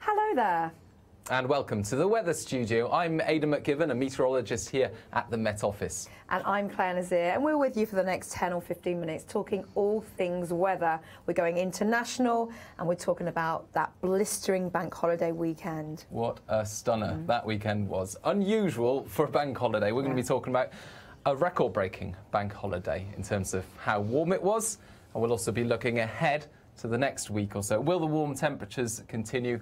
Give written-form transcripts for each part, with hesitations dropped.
Hello there. And welcome to the Weather Studio. I'm Aidan McGivern, a meteorologist here at the Met Office. And I'm Claire Nazir, and we're with you for the next 10 or 15 minutes talking all things weather. We're going international, and we're talking about that blistering bank holiday weekend. What a stunner that weekend was. Unusual for a bank holiday. We're going to be talking about a record-breaking bank holiday in terms of how warm it was, and we'll also be looking ahead to the next week or so. Will the warm temperatures continue?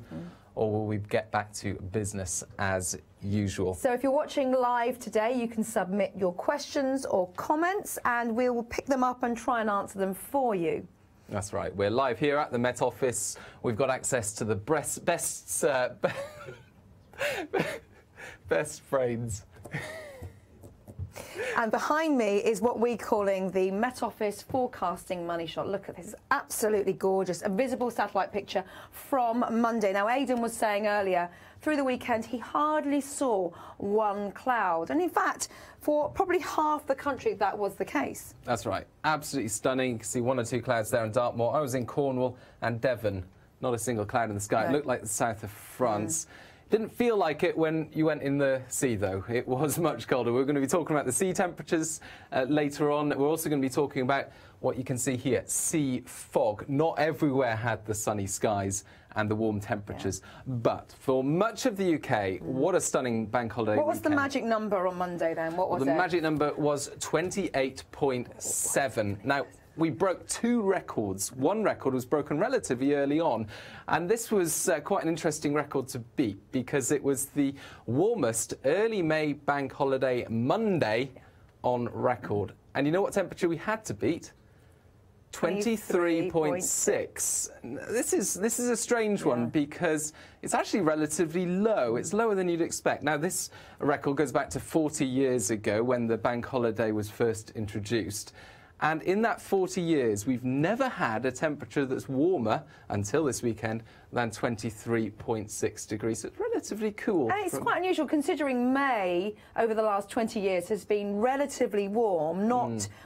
Or will we get back to business as usual? So if you're watching live today, you can submit your questions or comments and we will pick them up and try and answer them for you. That's right. We're live here at the Met Office. We've got access to the best brains. And behind me is what we're calling the Met Office forecasting money shot. Look at this, absolutely gorgeous. A visible satellite picture from Monday. Now, Aidan was saying earlier, through the weekend, he hardly saw one cloud. And in fact, for probably half the country, that was the case. That's right. Absolutely stunning. You can see one or two clouds there in Dartmoor. I was in Cornwall and Devon. Not a single cloud in the sky. No. It looked like the south of France. Didn't feel like it when you went in the sea, though. It was much colder. We're going to be talking about the sea temperatures later on. We're also going to be talking about what you can see here, sea fog. Not everywhere had the sunny skies and the warm temperatures. But for much of the UK, what a stunning bank holiday What was weekend. the magic number on Monday, then? What was it? The magic number was 28.7. Now, we broke two records. One record was broken relatively early on, and this was quite an interesting record to beat because it was the warmest early May bank holiday Monday on record. And you know what temperature we had to beat? 23.6. This is a strange one because it's actually relatively low. It's lower than you'd expect. Now, this record goes back to 40 years ago when the bank holiday was first introduced. And in that 40 years, we've never had a temperature that's warmer, until this weekend, than 23.6 degrees. So it's relatively cool. And it's quite unusual considering May, over the last 20 years, has been relatively warm.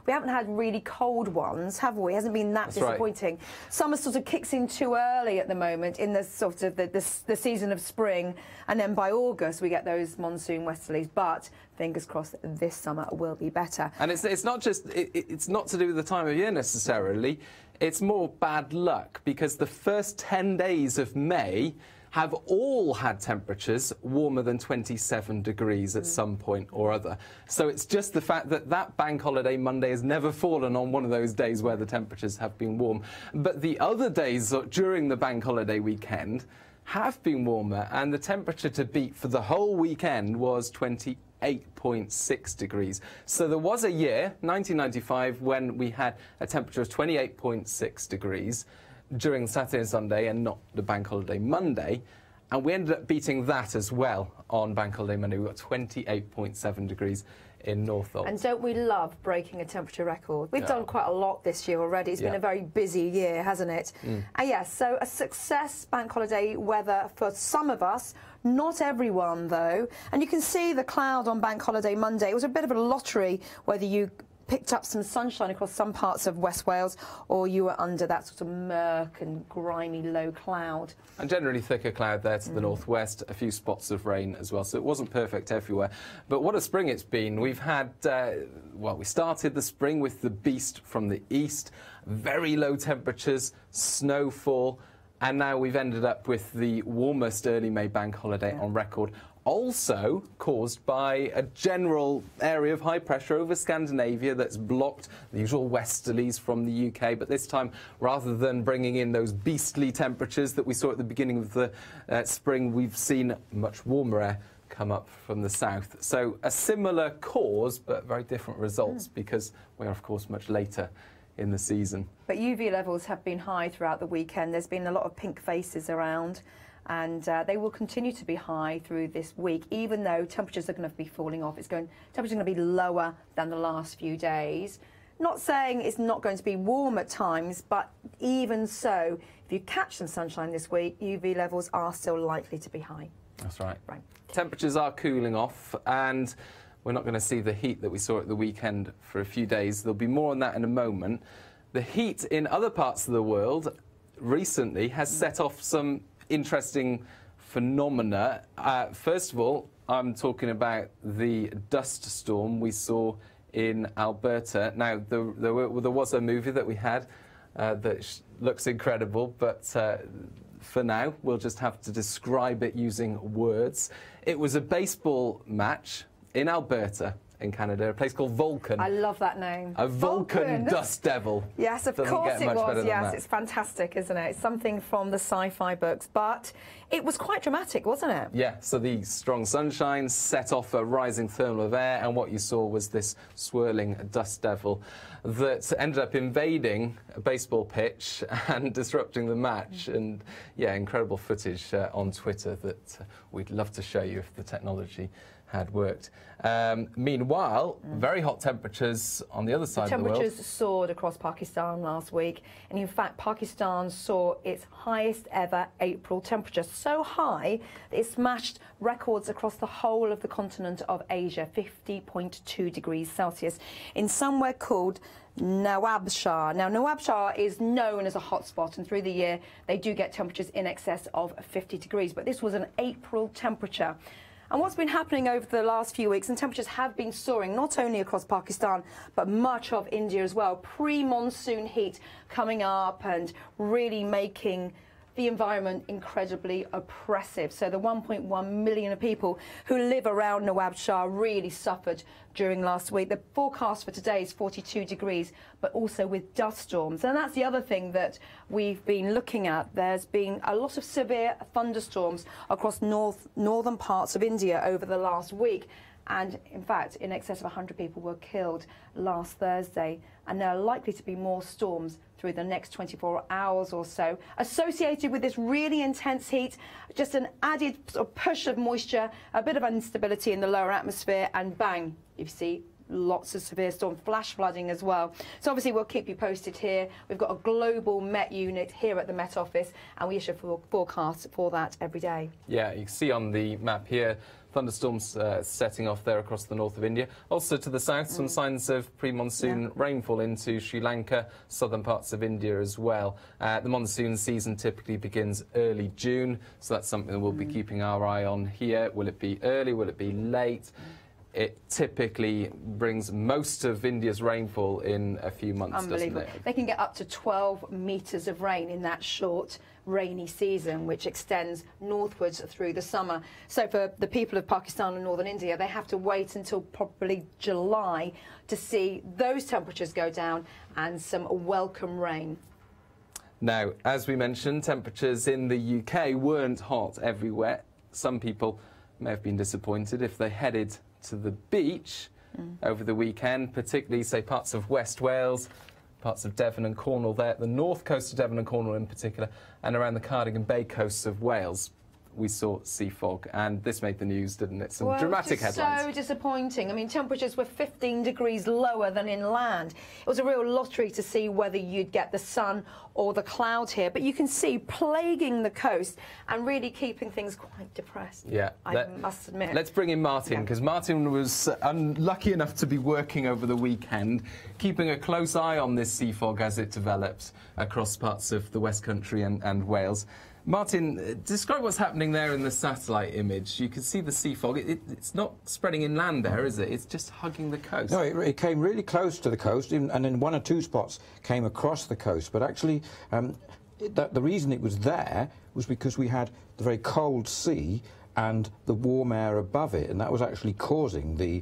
We haven't had really cold ones, have we? It hasn't been that disappointing. Right. Summer sort of kicks in too early at the moment in the sort of the season of spring. And then by August, we get those monsoon westerlies. But fingers crossed, this summer will be better. And it's not just, it's not to do with the time of year necessarily. It's more bad luck because the first 10 days of May have all had temperatures warmer than 27 degrees at some point or other. So it's just the fact that that bank holiday Monday has never fallen on one of those days where the temperatures have been warm. But the other days during the bank holiday weekend have been warmer, and the temperature to beat for the whole weekend was 28.6 degrees. So there was a year, 1995, when we had a temperature of 28.6 degrees during Saturday and Sunday and not the bank holiday Monday. And we ended up beating that as well on bank holiday Monday. We got 28.7 degrees in Northolt. And don't we love breaking a temperature record? We've done quite a lot this year already. It's been a very busy year, hasn't it? And yes, so a success bank holiday weather for some of us, not everyone though. And you can see the cloud on bank holiday Monday. It was a bit of a lottery whether you picked up some sunshine across some parts of West Wales or you were under that sort of murk and grimy low cloud. And generally thicker cloud there to the northwest, a few spots of rain as well, so it wasn't perfect everywhere. But what a spring it's been. We've had, well, we started the spring with the beast from the east, very low temperatures, snowfall, and now we've ended up with the warmest early May bank holiday on record. Also caused by a general area of high pressure over Scandinavia that's blocked the usual westerlies from the UK. But this time, rather than bringing in those beastly temperatures that we saw at the beginning of the spring, we've seen much warmer air come up from the south. So a similar cause, but very different results because we're, of course, much later in the season. But UV levels have been high throughout the weekend. There's been a lot of pink faces around. And they will continue to be high through this week, even though temperatures are going to be falling off. Temperatures are going to be lower than the last few days. Not saying it's not going to be warm at times, but even so, if you catch some sunshine this week, UV levels are still likely to be high. That's right. Temperatures are cooling off, and we're not going to see the heat that we saw at the weekend for a few days. There'll be more on that in a moment. The heat in other parts of the world recently has set off some interesting phenomena. First of all, I'm talking about the dust storm we saw in Alberta. Now, there was a movie that we had that looks incredible, but for now, we'll just have to describe it using words. It was a baseball match in Alberta, in Canada, a place called Vulcan. I love that name. A Vulcan dust devil. Yes, of course it was. Yes, it's fantastic, isn't it? It's something from the sci-fi books, but it was quite dramatic, wasn't it? Yeah, so the strong sunshine set off a rising thermal of air, and what you saw was this swirling dust devil that ended up invading a baseball pitch and disrupting the match. And yeah, incredible footage on Twitter that we'd love to show you if the technology had worked. Meanwhile, very hot temperatures on the other side of the world. Temperatures soared across Pakistan last week, and in fact, Pakistan saw its highest ever April temperature, so high that it smashed records across the whole of the continent of Asia, 50.2 degrees Celsius, in somewhere called Nawabshah. Now, Nawabshah is known as a hotspot, and through the year, they do get temperatures in excess of 50 degrees, but this was an April temperature. And what's been happening over the last few weeks, and temperatures have been soaring not only across Pakistan, but much of India as well. Pre-monsoon heat coming up and really making the environment incredibly oppressive. So the 1.1 million people who live around Nawabshah really suffered during last week. The forecast for today is 42 degrees, but also with dust storms. And that's the other thing that we've been looking at. There's been a lot of severe thunderstorms across northern parts of India over the last week. And in fact, in excess of 100 people were killed last Thursday. And there are likely to be more storms through the next 24 hours or so, associated with this really intense heat, just an added sort of push of moisture, a bit of instability in the lower atmosphere, and bang, you see lots of severe storm flash flooding as well. So obviously we'll keep you posted here. We've got a global Met unit here at the Met Office, and we issue forecasts for that every day. Yeah, you can see on the map here thunderstorms setting off there across the north of India. Also to the south, some signs of pre-monsoon rainfall into Sri Lanka, southern parts of India as well. The monsoon season typically begins early June, so that's something that we'll be keeping our eye on here. Will it be early? Will it be late? It typically brings most of India's rainfall in a few months, doesn't it? They can get up to 12 metres of rain in that short rainy season, which extends northwards through the summer. So for the people of Pakistan and northern India, they have to wait until probably July to see those temperatures go down and some welcome rain. Now, as we mentioned, temperatures in the UK weren't hot everywhere. Some people may have been disappointed if they headed to the beach over the weekend, particularly, say, parts of West Wales, parts of Devon and Cornwall there, the north coast of Devon and Cornwall in particular, and around the Cardigan Bay coasts of Wales. We saw sea fog, and this made the news, didn't it? Some dramatic headlines. So disappointing. I mean, temperatures were 15 degrees lower than inland. It was a real lottery to see whether you'd get the sun or the clouds here. But you can see plaguing the coast and really keeping things quite depressed. Yeah, I must admit. Let's bring in Martin, because Martin was unlucky enough to be working over the weekend, keeping a close eye on this sea fog as it develops across parts of the West Country and Wales. Martin, describe what's happening there in the satellite image. You can see the sea fog. It's not spreading inland there, is it? It's just hugging the coast. No, it came really close to the coast, and in one or two spots came across the coast. But actually, the reason it was there was because we had the very cold sea and the warm air above it, and that was actually causing the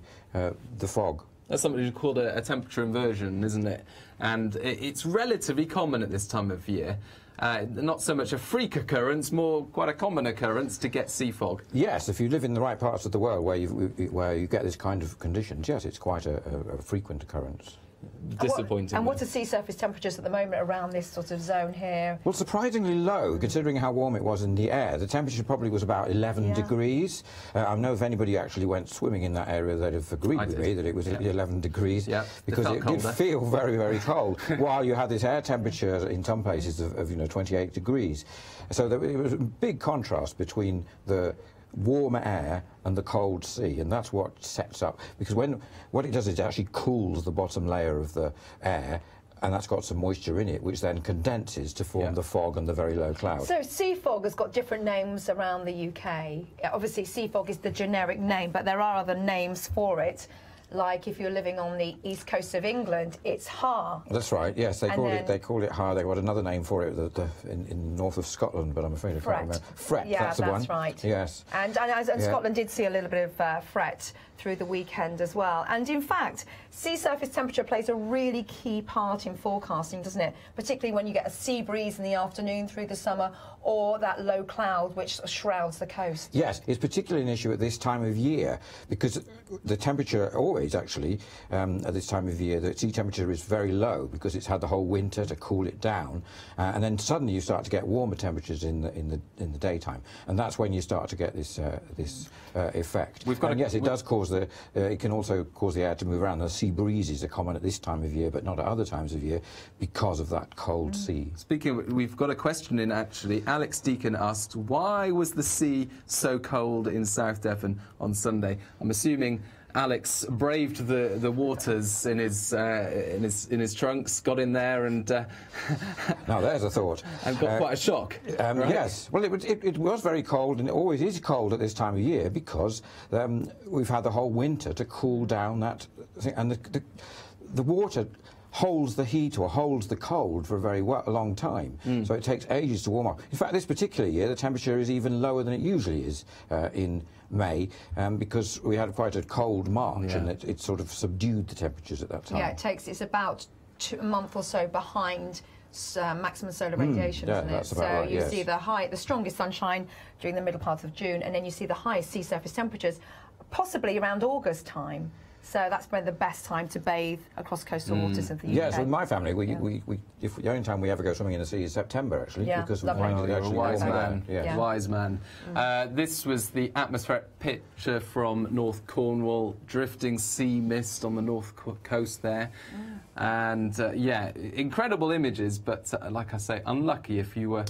fog. That's something called a temperature inversion, isn't it? And it's relatively common at this time of year. Not so much a freak occurrence, more quite a common occurrence to get sea fog. Yes, if you live in the right parts of the world where you get this kind of conditions, yes, it's quite a frequent occurrence. Disappointing. And what are sea surface temperatures at the moment around this sort of zone here? Well, surprisingly low, considering how warm it was in the air. The temperature probably was about 11 degrees. I know if anybody actually went swimming in that area, they'd have agreed with me that it was 11 degrees, because it did feel very, very cold, while you had this air temperature in some places of 28 degrees. So there was a big contrast between the warmer air and the cold sea, and that's what sets up, because what it does is it actually cools the bottom layer of the air, and that's got some moisture in it, which then condenses to form the fog and the very low cloud. So sea fog has got different names around the UK. Obviously, sea fog is the generic name, but there are other names for it. Like if you're living on the east coast of England, it's Har. That's right. Yes, they call it Har. They've got another name for it in north of Scotland, but I'm afraid I can't remember. Fret. Yeah, that's the one. That's right. Yes. And Scotland did see a little bit of fret through the weekend as well. And in fact, sea surface temperature plays a really key part in forecasting, doesn't it? Particularly when you get a sea breeze in the afternoon through the summer, or that low cloud which shrouds the coast. Yes, it's particularly an issue at this time of year, because the temperature always actually at this time of year, the sea temperature is very low because it's had the whole winter to cool it down, and then suddenly you start to get warmer temperatures in the daytime, and that's when you start to get this effect. Yes, it does cause it can also cause the air to move around. The sea breezes are common at this time of year, but not at other times of year because of that cold sea. Speaking of, we've got a question in actually. Alex Deacon asked, why was the sea so cold in South Devon on Sunday? I'm assuming Alex braved the waters in his trunks, got in there, and now there's a thought, and got quite a shock. Right? Yes, well, it was very cold, and it always is cold at this time of year because we've had the whole winter to cool down that thing, and the water holds the heat or holds the cold for a very long time, so it takes ages to warm up. In fact, this particular year the temperature is even lower than it usually is in May, because we had quite a cold March, and it sort of subdued the temperatures at that time. Yeah, it's about a month or so behind maximum solar radiation, isn't it? That's about right, you see the strongest sunshine during the middle part of June, and then you see the highest sea surface temperatures possibly around August time. So that's probably the best time to bathe across coastal waters of the UK. Yes, with my family, if the only time we ever go swimming in the sea is September, actually, because we find it actually wise man. Yeah. Wise man. This was the atmospheric picture from North Cornwall, drifting sea mist on the north coast there. And incredible images, but like I say, unlucky if you were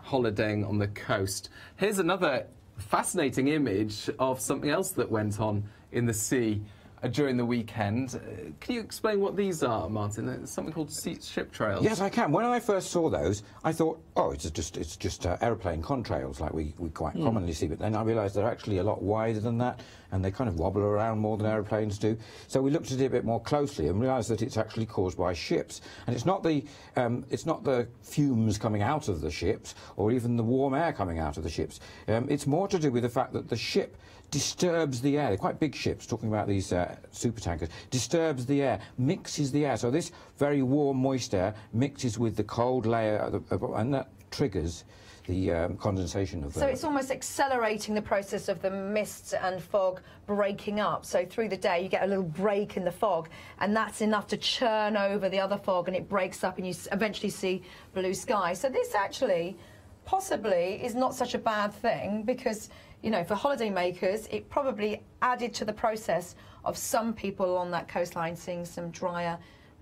holidaying on the coast. Here's another fascinating image of something else that went on in the sea during the weekend. Can you explain what these are, Martin? It's something called ship trails. Yes, I can. When I first saw those, I thought, oh, it's just aeroplane contrails like we quite commonly see, but then I realised they're actually a lot wider than that, and they kind of wobble around more than aeroplanes do. So we looked at it a bit more closely and realised that it's actually caused by ships, and it's not the fumes coming out of the ships or even the warm air coming out of the ships. It's more to do with the fact that the ship disturbs the air. They're quite big ships, talking about these supertankers, disturbs the air, mixes the air. So this very warm, moist air mixes with the cold layer, and that triggers the condensation of the... So it's almost accelerating the process of the mist and fog breaking up. So through the day you get a little break in the fog, and that's enough to churn over the other fog, and it breaks up and you eventually see blue sky. So this actually possibly is not such a bad thing, because you know, for holidaymakers, it probably added to the process of some people on that coastline seeing some drier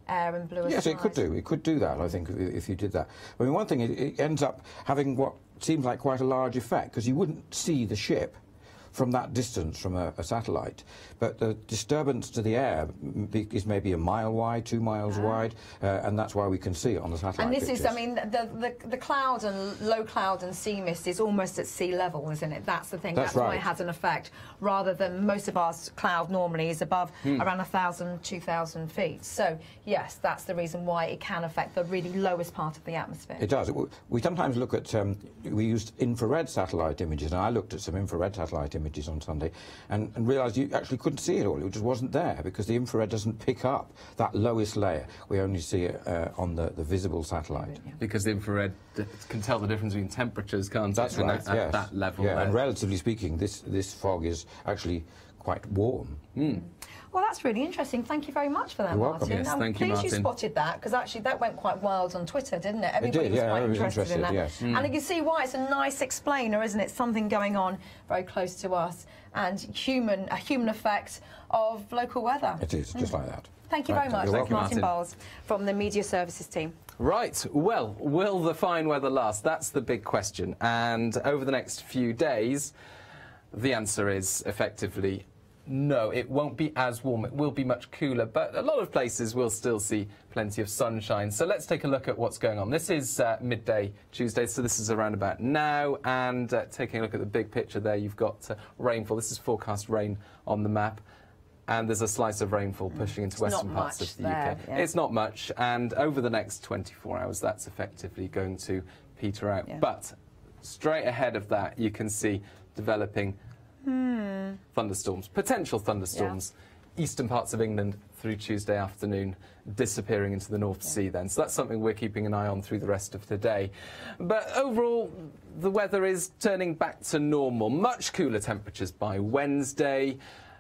air and bluer skies. Yes, it could do. It could do that, I think, if you did that. I mean, one thing, it ends up having what seems like quite a large effect, because you wouldn't see the ship from that distance from a satellite, but the disturbance to the air is maybe a mile wide, 2 miles wide, and that's why we can see it on the satellite And this pictures. is, I mean, the cloud and low cloud and sea mist is almost at sea level, isn't it? That's the thing. That's right. why it has an effect, rather than most of our cloud normally is above around 1,000, 2,000 feet. So, yes, that's the reason why it can affect the really lowest part of the atmosphere. It does. We sometimes look at, we used infrared satellite images, and I looked at some infrared satellite images on Sunday and realised you actually couldn't see it all. It just wasn't there because the infrared doesn't pick up that lowest layer. We only see it on the visible satellite. Because the infrared can tell the difference between temperatures, can't it? That's right, yes. At that level. Yeah, and relatively speaking, this fog is actually quite warm. Well, that's really interesting. Thank you very much for that, You're welcome. Martin. Yes, thank you, you, Martin. Martin. Spotted that, because actually that went quite wild on Twitter, didn't it? Everybody did, yeah, was quite everybody was interested in that. yes. And you can see why it's a nice explainer, isn't it? Something going on very close to us, and a human effect of local weather. It is, just like that. Thank you very much. You're welcome. Martin Bowles from the Media Services team. Right, well, will the fine weather last? That's the big question. And over the next few days, the answer is effectively No, it won't be as warm. It will be much cooler, but a lot of places will still see plenty of sunshine. So let's take a look at what's going on. This is midday Tuesday, so this is around about now. And taking a look at the big picture there, you've got rainfall. This is forecast rain on the map. And there's a slice of rainfall pushing into western parts of the UK. Yeah. It's not much, and over the next 24 hours, that's effectively going to peter out. Yeah. But straight ahead of that, you can see developing thunderstorms, potential thunderstorms, eastern parts of England through Tuesday afternoon, disappearing into the North Sea then. So that's something we're keeping an eye on through the rest of the day. But overall, the weather is turning back to normal. Much cooler temperatures by Wednesday.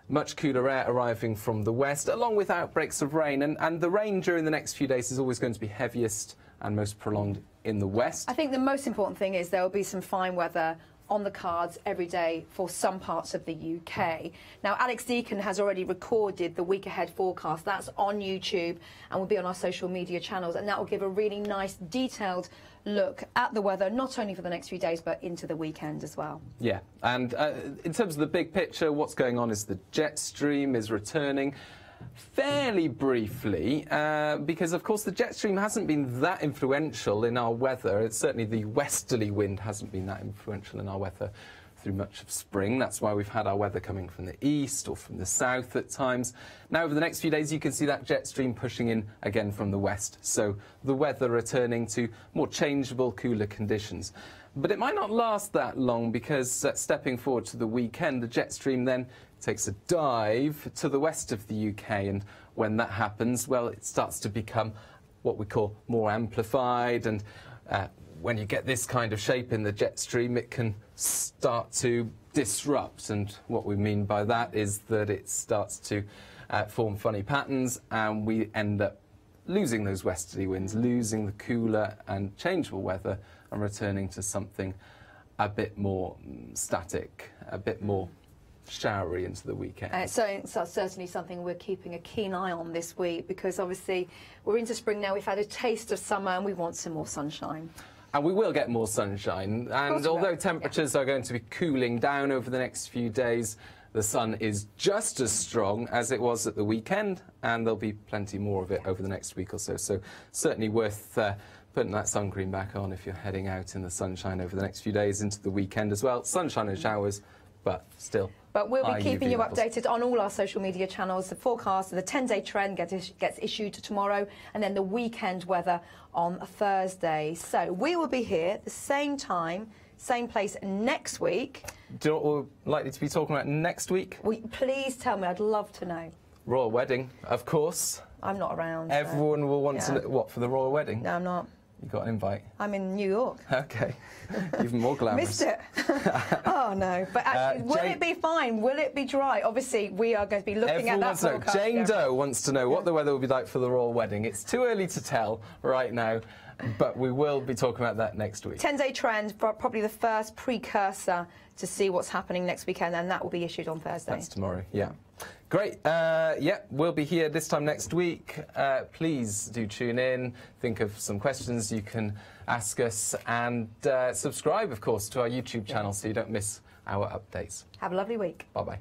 Much cooler air arriving from the west, along with outbreaks of rain. And the rain during the next few days is always going to be heaviest and most prolonged in the west. I think the most important thing is there will be some fine weather on the cards every day for some parts of the UK. Now, Alex Deacon has already recorded the week ahead forecast. That's on YouTube and will be on our social media channels, and that will give a really nice detailed look at the weather, not only for the next few days, but into the weekend as well. Yeah, and in terms of the big picture, what's going on is the jet stream is returning fairly briefly, because of course the jet stream hasn't been that influential in our weather. It's certainly the westerly wind hasn't been that influential in our weather through much of spring. That's why we've had our weather coming from the east or from the south at times. Now over the next few days you can see that jet stream pushing in again from the west, so the weather returning to more changeable, cooler conditions. But it might not last that long, because stepping forward to the weekend, the jet stream then takes a dive to the west of the UK, and when that happens, well, it starts to become what we call more amplified, and when you get this kind of shape in the jet stream, it can start to disrupt, and what we mean by that is that it starts to form funny patterns, and we end up losing those westerly winds, losing the cooler and changeable weather, and returning to something a bit more static, a bit more showery into the weekend. So it's certainly something we're keeping a keen eye on this week, because obviously we're into spring now, we've had a taste of summer and we want some more sunshine. And we will get more sunshine, and although temperatures are going to be cooling down over the next few days, the sun is just as strong as it was at the weekend, and there'll be plenty more of it over the next week or so. So certainly worth putting that sun cream back on if you're heading out in the sunshine over the next few days into the weekend as well. Sunshine and showers, but still. But we'll be keeping you levels. updated on all our social media channels. The forecast, the 10-day trend gets issued tomorrow, and then the weekend weather on Thursday. So we will be here at the same time, same place next week. Do you know what we're likely to be talking about next week? Please tell me, I'd love to know. Royal wedding, of course. I'm not around. Everyone will want to know. What, for the royal wedding? No, I'm not. You got an invite? I'm in New York. Okay. Even more glamorous. Missed it. Oh, no. But actually, will it be fine? Will it be dry? Obviously, we are going to be looking at that forecast. Jane Doe wants to know what the weather will be like for the royal wedding. It's too early to tell right now, but we will be talking about that next week. 10-day trend, probably the first precursor to see what's happening next weekend, and that will be issued on Thursday. That's tomorrow, yeah. Great. Yeah, we'll be here this time next week. Please do tune in, think of some questions you can ask us, and subscribe, of course, to our YouTube channel so you don't miss our updates. Have a lovely week. Bye-bye.